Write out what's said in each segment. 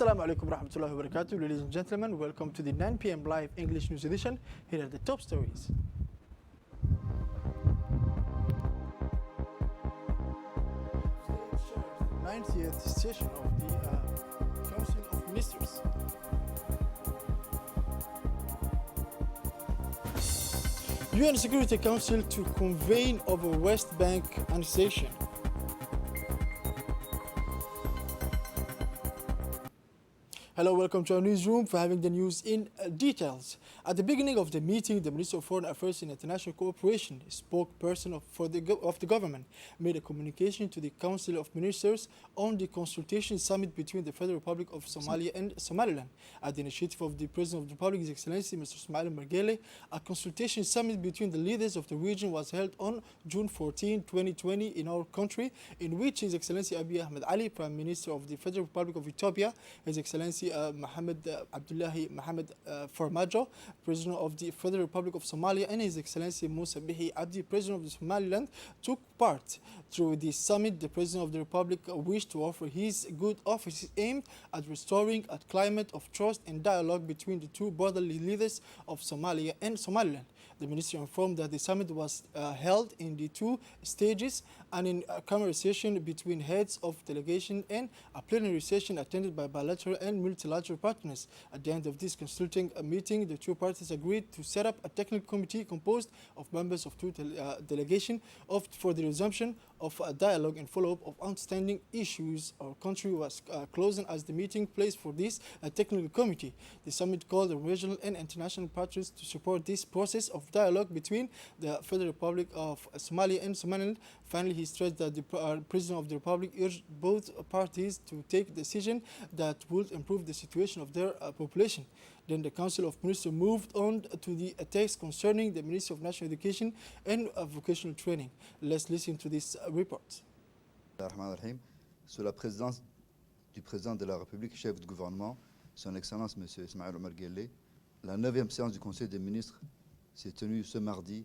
Assalamu alaikum warahmatullahi wabarakatuh, ladies and gentlemen. Welcome to the 9 p.m. live English news edition. Here are the top stories. 90th session of the Council of Ministers. UN Security Council to convene over West Bank annexation. Hello, welcome to our newsroom for having the news in details. At the beginning of the meeting, the Minister of Foreign Affairs and International Cooperation, spokesperson of the government, made a communication to the Council of Ministers on the consultation summit between the Federal Republic of Somalia and Somaliland. At the initiative of the President of the Republic, His Excellency Mr. Ismail Margele, a consultation summit between the leaders of the region was held on June 14, 2020 in our country, in which His Excellency Abiy Ahmed Ali, Prime Minister of the Federal Republic of Ethiopia, His Excellency Mohammed Abdullahi Mohammed Farmajo, President of the Federal Republic of Somalia, and His Excellency Musa Bihi Abdi, President of the Somaliland, took part. Through this summit, the President of the Republic wished to offer his good offices aimed at restoring a climate of trust and dialogue between the two brotherly leaders of Somalia and Somaliland. The ministry informed that the summit was held in the two stages, and in a conversation between heads of delegation and a plenary session attended by bilateral and multilateral partners. At the end of this consulting meeting, the two parties agreed to set up a technical committee composed of members of two delegations for the resumption of a dialogue and follow-up of outstanding issues. Our country was chosen as the meeting place for this technical committee. The summit called on regional and international partners to support this process of dialogue between the Federal Republic of Somalia and Somaliland. Finally, he stressed that the President of the Republic urged both parties to take decisions that would improve the situation of their population. Then the Council of Ministers moved on to the text concerning the Ministry of National Education and Vocational Training. Let's listen to this report. Sous la présidence du Président de la République, chef du gouvernement, Son Excellence M. Ismail Omar Guelleh, la 9e séance du Conseil des ministres s'est tenue ce mardi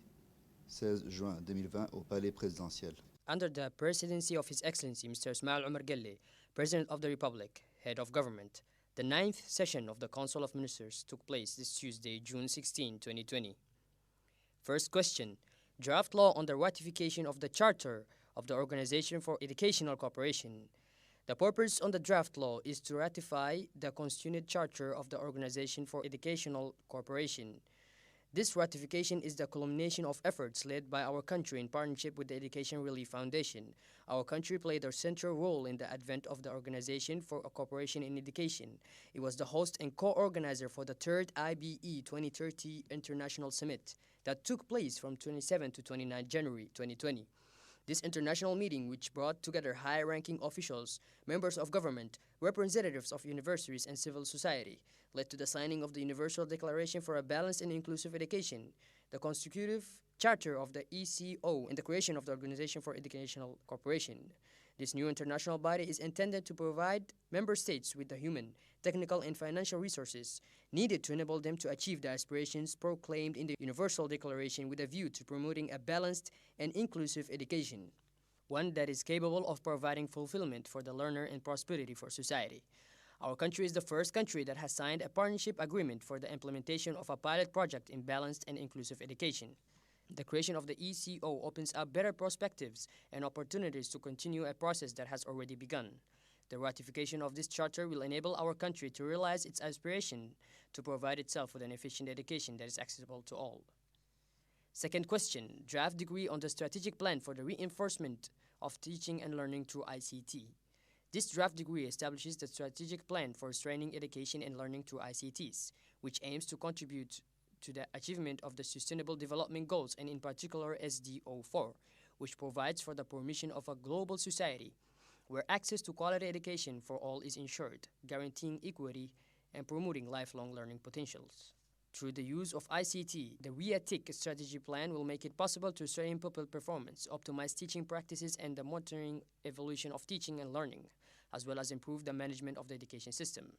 16 juin 2020 au Palais présidentiel. Under the presidency of His Excellency Mr. Ismail Omar Guelleh, President of the Republic, Head of Government, the 9th session of the Council of Ministers took place this Tuesday, June 16, 2020. First question, draft law on the ratification of the Charter of the Organization for Educational Cooperation. The purpose on the draft law is to ratify the constituted Charter of the Organization for Educational Cooperation. This ratification is the culmination of efforts led by our country in partnership with the Education Relief Foundation. Our country played a central role in the advent of the Organization for Cooperation in Education. It was the host and co-organizer for the 3rd IBE 2030 International Summit that took place from 27 to 29 January 2020. This international meeting, which brought together high-ranking officials, members of government, representatives of universities and civil society, led to the signing of the Universal Declaration for a Balanced and Inclusive Education, the constitutive charter of the ECO, and the creation of the Organization for Educational Cooperation. This new international body is intended to provide member states with the human, technical, and financial resources needed to enable them to achieve the aspirations proclaimed in the Universal Declaration with a view to promoting a balanced and inclusive education, one that is capable of providing fulfillment for the learner and prosperity for society. Our country is the first country that has signed a partnership agreement for the implementation of a pilot project in balanced and inclusive education. The creation of the ECO opens up better perspectives and opportunities to continue a process that has already begun. The ratification of this charter will enable our country to realize its aspiration to provide itself with an efficient education that is accessible to all. Second question, draft degree on the strategic plan for the reinforcement of teaching and learning through ICT. This draft degree establishes the strategic plan for strengthening education and learning through ICTs, which aims to contribute to the achievement of the Sustainable Development Goals, and in particular SDO4, which provides for the permission of a global society where access to quality education for all is ensured, guaranteeing equity and promoting lifelong learning potentials. Through the use of ICT, the REATIC strategy plan will make it possible to strengthen pupil performance, optimize teaching practices, and the monitoring evolution of teaching and learning, as well as improve the management of the education system.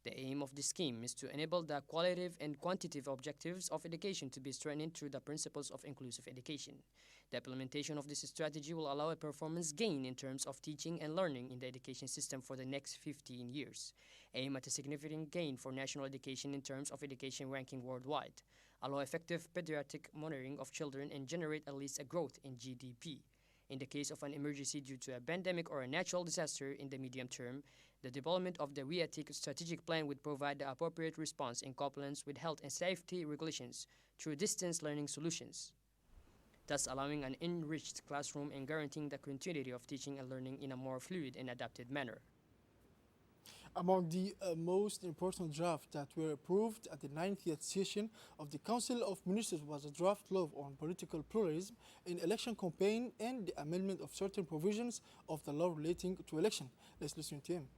The aim of this scheme is to enable the qualitative and quantitative objectives of education to be strengthened through the principles of inclusive education. The implementation of this strategy will allow a performance gain in terms of teaching and learning in the education system for the next 15 years, aim at a significant gain for national education in terms of education ranking worldwide, allow effective pediatric monitoring of children, and generate at least a growth in GDP. In the case of an emergency due to a pandemic or a natural disaster in the medium term, the development of the RTD strategic plan would provide the appropriate response in compliance with health and safety regulations through distance learning solutions, thus allowing an enriched classroom and guaranteeing the continuity of teaching and learning in a more fluid and adapted manner. Among the most important drafts that were approved at the 90th session of the Council of Ministers was a draft law on political pluralism in election campaign and the amendment of certain provisions of the law relating to election. Let's listen to him.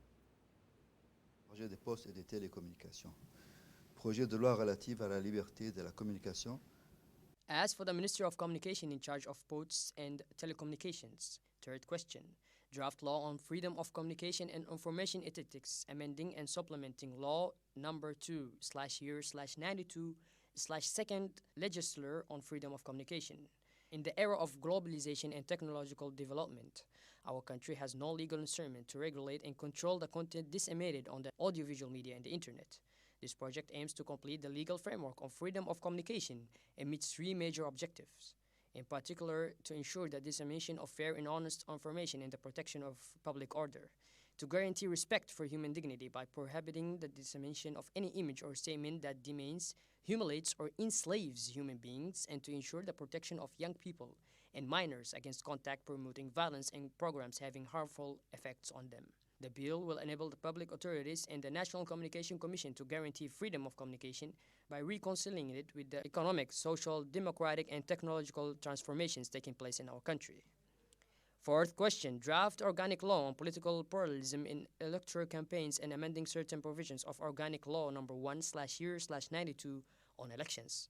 Projet des postes et des télécommunications. Projet de loi relative à la liberté de la communication. As for the Minister of Communication in charge of posts and telecommunications, third question, draft law on freedom of communication and information ethics, amending and supplementing law number 2/92/second legislature on freedom of communication. In the era of globalization and technological development, our country has no legal instrument to regulate and control the content disseminated on the audiovisual media and the internet. This project aims to complete the legal framework on freedom of communication and meets three major objectives. In particular, to ensure the dissemination of fair and honest information and the protection of public order, to guarantee respect for human dignity by prohibiting the dissemination of any image or statement that demeans, humiliates, or enslaves human beings, and to ensure the protection of young people and minors against contact promoting violence and programs having harmful effects on them. The bill will enable the public authorities and the National Communication Commission to guarantee freedom of communication by reconciling it with the economic, social, democratic, and technological transformations taking place in our country. Fourth question, draft organic law on political pluralism in electoral campaigns and amending certain provisions of organic law number 1/92 on elections.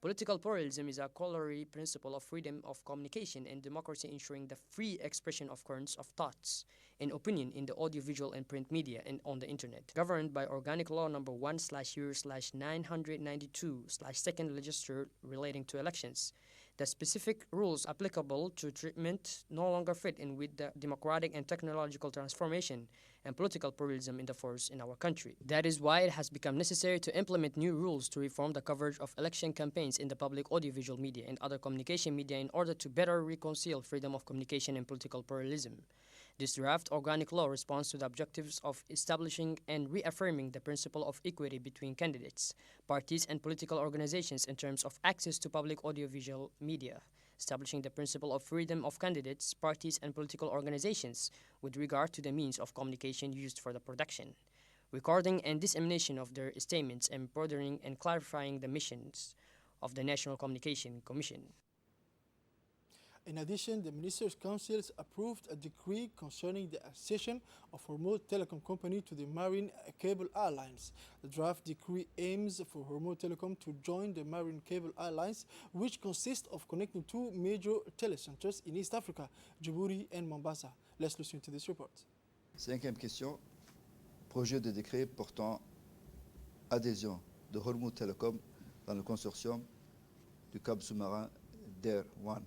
Political pluralism is a corollary principle of freedom of communication and democracy, ensuring the free expression of currents of thoughts and opinion in the audiovisual and print media and on the internet, governed by Organic Law number 1/992/second legislature relating to elections. The specific rules applicable to treatment no longer fit in with the democratic and technological transformation and political pluralism in the force in our country. That is why it has become necessary to implement new rules to reform the coverage of election campaigns in the public audiovisual media and other communication media in order to better reconcile freedom of communication and political pluralism. This draft organic law responds to the objectives of establishing and reaffirming the principle of equity between candidates, parties, and political organizations in terms of access to public audiovisual media, establishing the principle of freedom of candidates, parties, and political organizations with regard to the means of communication used for the production, recording, and dissemination of their statements, and broadening and clarifying the missions of the National Communication Commission. In addition, the Ministers' Councils approved a decree concerning the accession of Hormuz Telecom Company to the Marine Cable Alliance. The draft decree aims for Hormuz Telecom to join the Marine Cable Alliance, which consists of connecting two major telecenters in East Africa, Djibouti and Mombasa. Let's listen to this report. Cinquième question, projet de décret portant adhésion de Hormuz Telecom dans le consortium du câble sous-marin DER 1.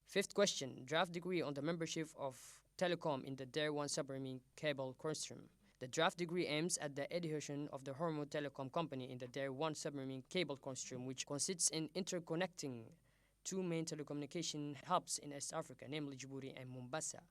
Fifth question, draft decree on the membership of Telecom in the DER 1 submarine cable consortium. The draft decree aims at the adhesion of the Hormuz Telecom Company in the DER 1 submarine cable consortium, which consists in interconnecting two main telecommunication hubs in East Africa, namely Djibouti and Mombasa.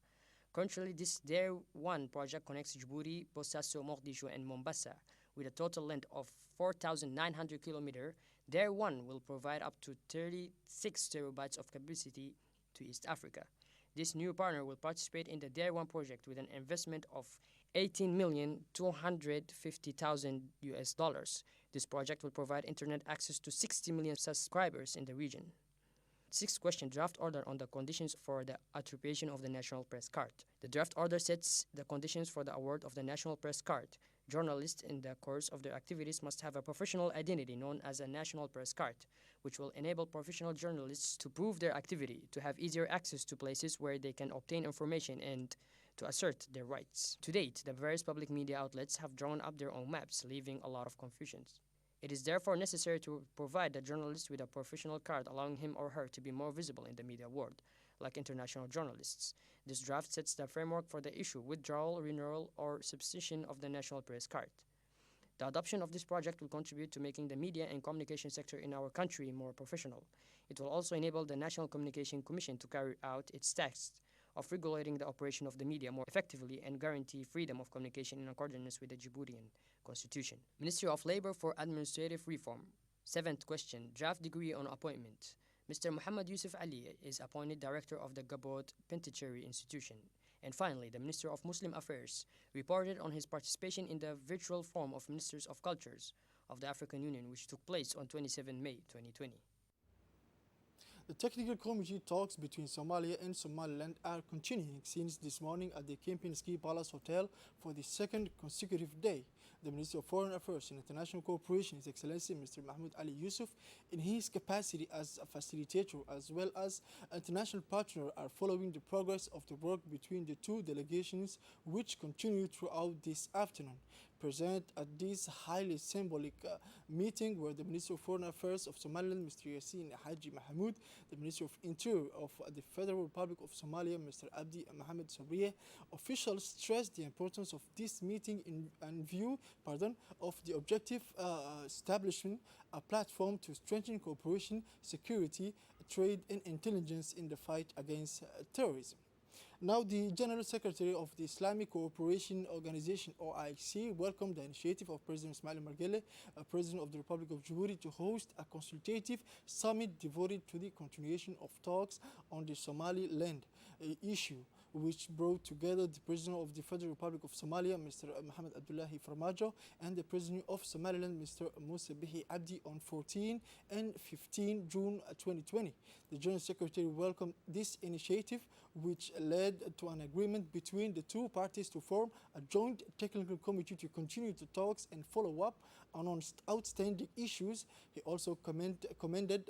Currently, this DER 1 project connects Djibouti, Bosaso, Mogadishu, and Mombasa with a total length of 4,900 kilometers. DER 1 will provide up to 36 terabytes of capacity to East Africa. This new partner will participate in the DER 1 project with an investment of $18,250,000. This project will provide internet access to 60 million subscribers in the region. Sixth question, draft order on the conditions for the attribution of the National Press Card. The draft order sets the conditions for the award of the National Press Card. Journalists in the course of their activities must have a professional identity known as a National Press Card, which will enable professional journalists to prove their activity, to have easier access to places where they can obtain information, and to assert their rights. To date, the various public media outlets have drawn up their own maps, leaving a lot of confusion. It is therefore necessary to provide the journalist with a professional card allowing him or her to be more visible in the media world, like international journalists. This draft sets the framework for the issue, withdrawal, renewal, or substitution of the national press card. The adoption of this project will contribute to making the media and communication sector in our country more professional. It will also enable the National Communication Commission to carry out its task of regulating the operation of the media more effectively and guarantee freedom of communication in accordance with the Djiboutian Constitution. Ministry of Labor for Administrative Reform. Seventh question, draft degree on appointment. Mr. Muhammad Yusuf Ali is appointed Director of the Gabot Penitentiary Institution. And finally, the Minister of Muslim Affairs reported on his participation in the virtual forum of Ministers of Cultures of the African Union, which took place on 27 May 2020. The technical committee talks between Somalia and Somaliland are continuing since this morning at the Kempinski Palace Hotel for the second consecutive day. The Minister of Foreign Affairs and International Cooperation, His Excellency Mr. Mahmoud Ali Yusuf, in his capacity as a facilitator as well as international partner, are following the progress of the work between the two delegations, which continue throughout this afternoon. Present at this highly symbolic meeting were the Minister of Foreign Affairs of Somaliland, Mr. Yassin Haji Mahmoud, the Minister of Interior of the Federal Republic of Somalia, Mr. Abdi Mohamed Sabriye. Officials stressed the importance of this meeting in view of the objective establishing a platform to strengthen cooperation, security, trade, and intelligence in the fight against terrorism. Now, the General Secretary of the Islamic Cooperation Organization, OIC, welcomed the initiative of President Ismail Margele, President of the Republic of Djibouti, to host a consultative summit devoted to the continuation of talks on the Somaliland issue, which brought together the President of the Federal Republic of Somalia, Mr. Mohamed Abdullahi Farmajo, and the President of Somaliland, Mr. Musa Bihi Abdi, on 14 and 15 June 2020. The General Secretary welcomed this initiative, which led to an agreement between the two parties to form a joint technical committee to continue the talks and follow up on outstanding issues. He also commended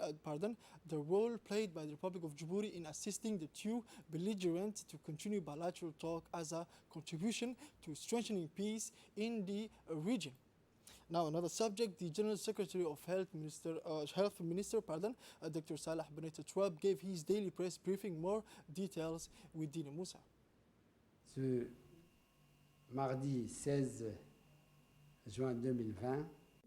the role played by the Republic of Djibouti in assisting the two belligerents to continue bilateral talk as a contribution to strengthening peace in the region. Now, another subject, the General Secretary of Health Minister, Dr. Salah Boneta Trouab, gave his daily press briefing. More details with Dina Moussa. Ce mardi 16 juin 2020,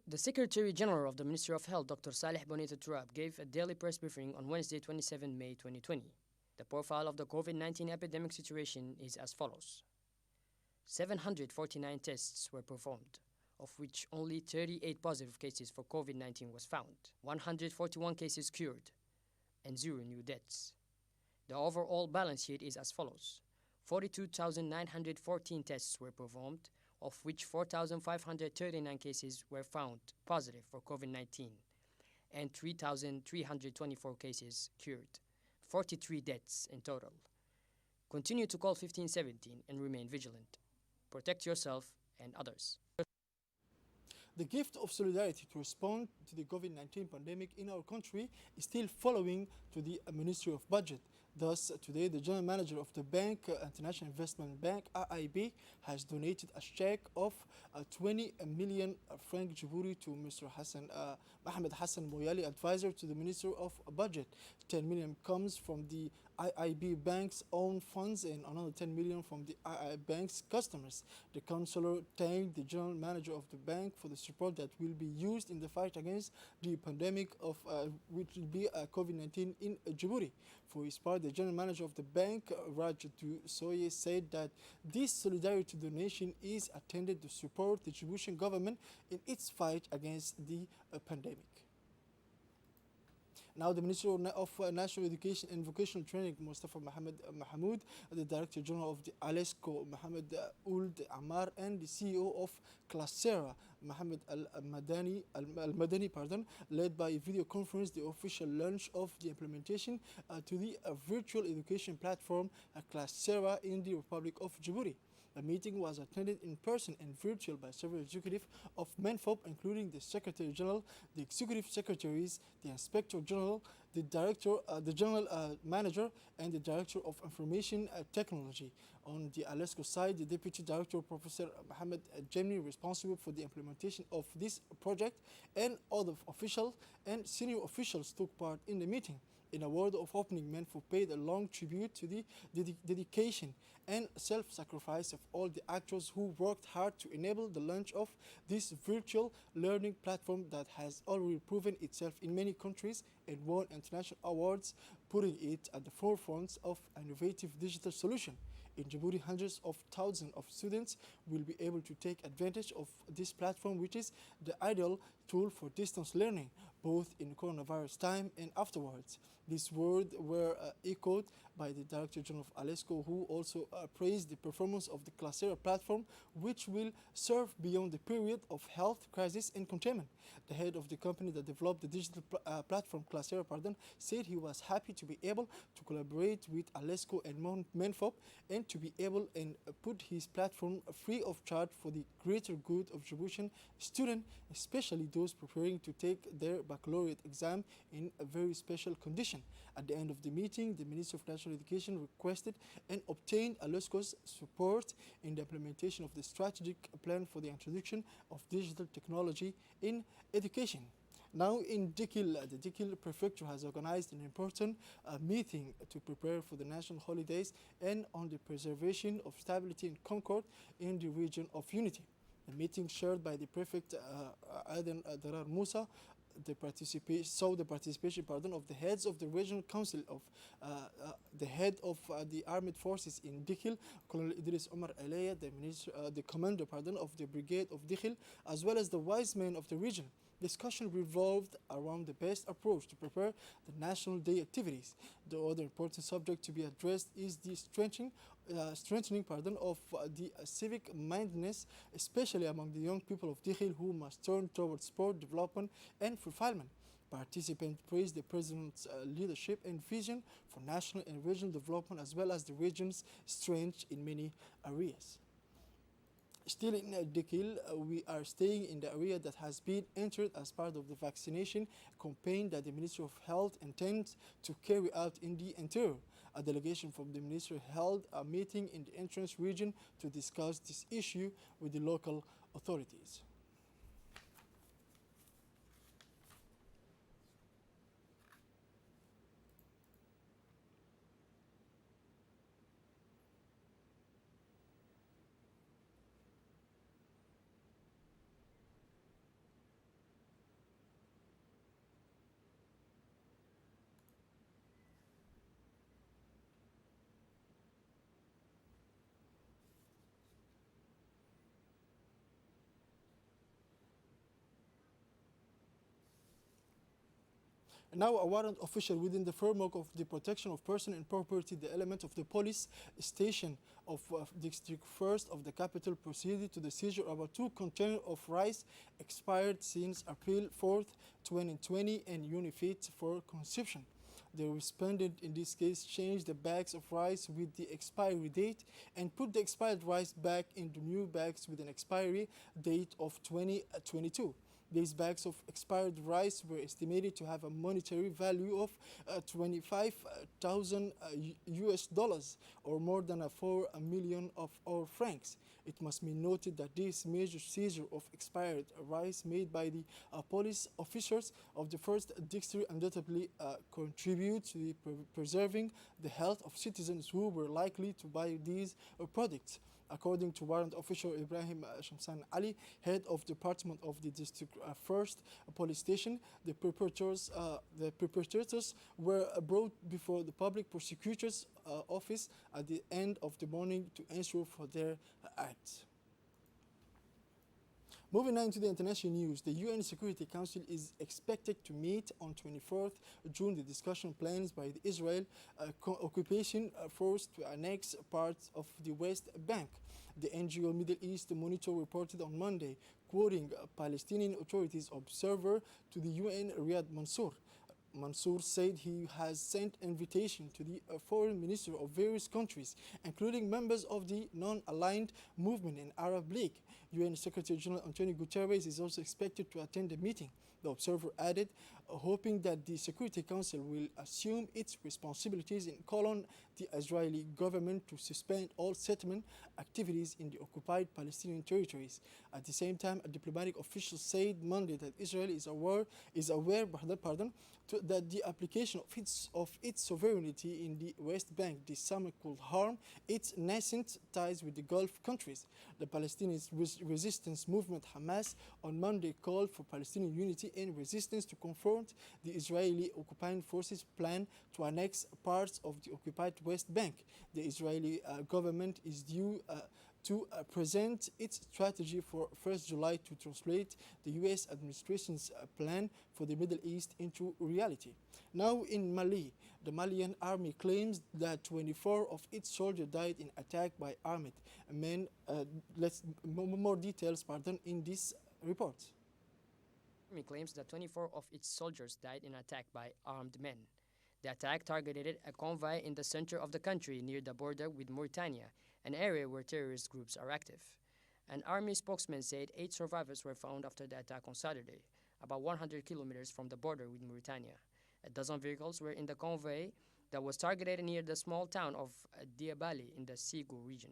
the Secretary General of the Ministry of Health, Dr. Saleh Boneta Trouab, gave a daily press briefing on Wednesday, 27 May 2020. The profile of the COVID-19 epidemic situation is as follows. 749 tests were performed, of which only 38 positive cases for COVID-19 was found, 141 cases cured, and 0 new deaths. The overall balance sheet is as follows. 42,914 tests were performed, of which 4,539 cases were found positive for COVID-19, and 3,324 cases cured, 43 deaths in total. Continue to call 1517 and remain vigilant. Protect yourself and others. The gift of solidarity to respond to the COVID-19 pandemic in our country is still following to the Ministry of Budget. Thus, today, the General Manager of the bank, International Investment Bank, IIB, has donated a check of 20 million franc Djibouti to Mr. Mohamed Hassan Moyali, advisor to the Minister of Budget. 10 million comes from the IIB Bank's own funds and another 10 million from the IIB Bank's customers. The councillor thanked the General Manager of the bank for the support that will be used in the fight against the pandemic of which will be COVID-19 in Djibouti. For his part, the General Manager of the bank, Rajatu Soye, said that this solidarity donation is intended to support the Djiboutian government in its fight against the pandemic. Now, the Minister of National Education and Vocational Training, Mustafa Mohamed Mahmoud, the Director General of the ALESCO, Mohamed Ould Ammar, and the CEO of Classera, Mohamed Al-Madani, led by a video conference the official launch of the implementation to the virtual education platform Classera in the Republic of Djibouti. A meeting was attended in person and virtual by several executives of MENFOP, including the Secretary General, the Executive Secretaries, the Inspector General, the General Manager, and the Director of Information Technology. On the ALESCO side, the Deputy Director, Professor Mohammed Jemni, responsible for the implementation of this project, and other officials and senior officials took part in the meeting. In a word of opening, MENFOP paid a long tribute to the dedication and self-sacrifice of all the actors who worked hard to enable the launch of this virtual learning platform that has already proven itself in many countries and won international awards, putting it at the forefront of innovative digital solution. In Djibouti, hundreds of thousands of students will be able to take advantage of this platform, which is the ideal tool for distance learning, both in coronavirus time and afterwards. These words were echoed by the Director General of ALESCO, who also praised the performance of the Classera platform, which will serve beyond the period of health crisis and containment. The head of the company that developed the digital platform, Classera, said he was happy to be able to collaborate with ALESCO and MENFOP and to be able and put his platform free of charge for the greater good of Djiboutian students, especially those preparing to take their baccalaureate exam in a very special condition. At the end of the meeting, the Minister of National Education requested and obtained ALESCO's support in the implementation of the strategic plan for the introduction of digital technology in education. Now in Dikil, the Dikil prefecture has organized an important meeting to prepare for the national holidays and on the preservation of stability and concord in the region of unity. The meeting chaired by the prefect Aden Darar Musa the participation of the heads of the regional council of the head of the armed forces in Dikil, Colonel Idris Omar Alaya, the commander of the brigade of Dikil, as well as the wise men of the region. Discussion revolved around the best approach to prepare the National Day activities. The other important subject to be addressed is the strengthening of the civic mindedness, especially among the young people of Dikil, who must turn towards sport development and fulfillment. Participants praised the President's leadership and vision for national and regional development, as well as the region's strength in many areas. Still in Dikil, we are staying in the area that has been entered as part of the vaccination campaign that the Ministry of Health intends to carry out in the interior. A delegation from the Ministry held a meeting in the entrance region to discuss this issue with the local authorities. Now, a warrant official within the framework of the protection of person and property, the element of the police station of District 1st of the capital, proceeded to the seizure of about 2 containers of rice expired since April 4th, 2020 and unfit for consumption. The respondent in this case changed the bags of rice with the expiry date and put the expired rice back into new bags with an expiry date of 2022. These bags of expired rice were estimated to have a monetary value of 25,000 US dollars, or more than 4 million of our francs. It must be noted that this major seizure of expired rice made by the police officers of the first district undoubtedly contribute to the preserving the health of citizens who were likely to buy these products. According to warrant official Ibrahim Shamsan Ali, head of Department of the District 1st Police Station, the perpetrators were brought before the public prosecutor's office at the end of the morning to answer for their acts. Moving on to the international news, the UN Security Council is expected to meet on 24th June the discussion plans by the Israel occupation force to annex parts of the West Bank. The NGO Middle East Monitor reported on Monday, quoting Palestinian authorities observer to the UN Riyad Mansour. Mansour said he has sent invitation to the foreign minister of various countries, including members of the non-aligned movement in Arab League. UN Secretary General Antonio Guterres is also expected to attend the meeting. The observer added, hoping that the Security Council will assume its responsibilities in calling the Israeli government to suspend all settlement activities in the occupied Palestinian territories. At the same time, a diplomatic official said Monday that Israel is aware that the application of its sovereignty in the West Bank this summer could harm its nascent ties with the Gulf countries. The Palestinian resistance movement Hamas on Monday called for Palestinian unity and resistance to confront the Israeli occupying forces' plan to annex parts of the occupied West Bank. The Israeli government is due to present its strategy for 1st July to translate the U.S. administration's plan for the Middle East into reality. Now in Mali, the Malian army claims that 24 of its soldiers died in attack by armed men. More details in this report. The army claims that 24 of its soldiers died in an attack by armed men. The attack targeted a convoy in the center of the country near the border with Mauritania, an area where terrorist groups are active. An army spokesman said 8 survivors were found after the attack on Saturday, about 100 kilometers from the border with Mauritania. A dozen vehicles were in the convoy that was targeted near the small town of Diabali in the Ségou region.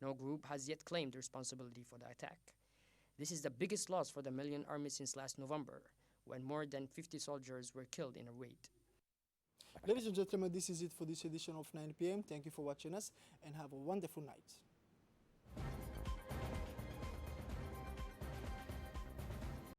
No group has yet claimed responsibility for the attack. This is the biggest loss for the Malian army since last November, when more than 50 soldiers were killed in a raid. Ladies and gentlemen, this is it for this edition of 9 p.m. Thank you for watching us and have a wonderful night.